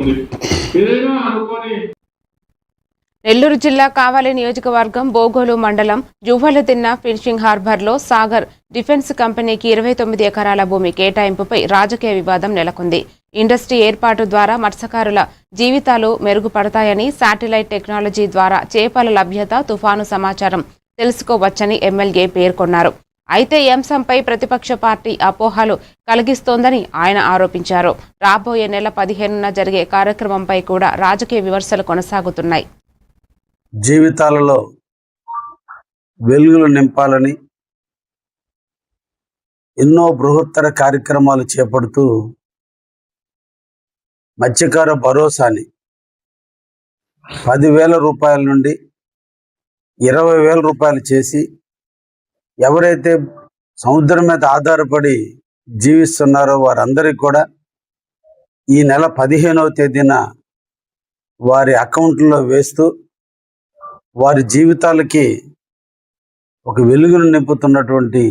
ఏదైనా అనుకోని నెల్లూరు జిల్లా కావలి నియోజకవర్గం బోగోలు మండలం జువ్వలదిన్న ఫిషింగ్ హార్బర్లో సాగర్ డిఫెన్స్ కంపెనీకి 29 ఎకరాల భూమి కేటాయింపుపై రాజకీయ వివాదం నెలకొంది. ఇండస్ట్రీ ఏర్పాటు ద్వారా మత్స్యకారుల జీవితాలు మెరుగుపడతాయని, శాటిలైట్ టెక్నాలజీ ద్వారా చేపల లభ్యత, తుఫాను సమాచారం తెలుసుకోవచ్చని ఎమ్మెల్యే పేర్కొన్నారు. అయితే ఈ అంశంపై ప్రతిపక్ష పార్టీ అపోహలు కలిగిస్తోందని ఆయన ఆరోపించారు. రాబోయే నెల 15న జరిగే కార్యక్రమంపై కూడా రాజకీయ విమర్శలు కొనసాగుతున్నాయి. జీవితాలలో వెలుగులు నింపాలని ఎన్నో బృహత్తర కార్యక్రమాలు చేపడుతూ మత్స్యకార భరోసాని 10,000 రూపాయల నుండి 20,000 రూపాయలు చేసి ఎవరైతే సముద్రం మీద ఆధారపడి జీవిస్తున్నారో వారందరికీ కూడా ఈ నెల 15వ తేదీన వారి అకౌంట్లో వేస్తూ వారి జీవితాలకి ఒక వెలుగును నింపుతున్నటువంటి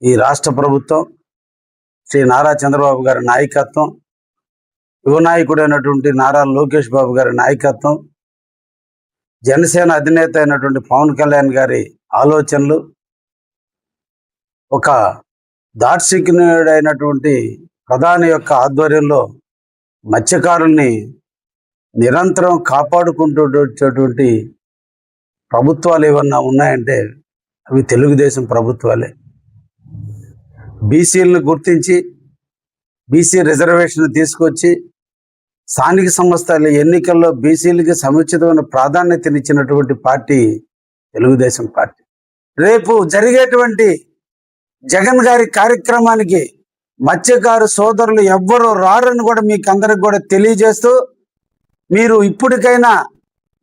ఈ రాష్ట్ర ప్రభుత్వం, శ్రీ నారా చంద్రబాబు గారి నాయకత్వం, యువ నాయకుడైనటువంటి నారా లోకేష్ బాబు గారి నాయకత్వం, జనసేన అధినేత అయినటువంటి పవన్ కళ్యాణ్ గారి ఆలోచనలు, ఒక దార్శనికుడైనటువంటి ప్రధాని యొక్క ఆధ్వర్యంలో మత్స్యకారుల్ని నిరంతరం కాపాడుకుంటూ వచ్చేటువంటి ప్రభుత్వాలు ఏమన్నా ఉన్నాయంటే అవి తెలుగుదేశం ప్రభుత్వాలే. బీసీలను గుర్తించి బీసీ రిజర్వేషన్ తీసుకొచ్చి స్థానిక సంస్థల ఎన్నికల్లో బీసీలకి సముచితమైన ప్రాధాన్యతనిచ్చినటువంటి పార్టీ తెలుగుదేశం పార్టీ. రేపు జరిగేటువంటి జగన్ గారి కార్యక్రమానికి మత్స్యకారు సోదరులు ఎవ్వరూ రారని కూడా మీకు అందరికి కూడా తెలియజేస్తూ, మీరు ఇప్పటికైనా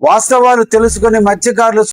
వాస్తవాలు తెలుసుకొని మత్స్యకారులు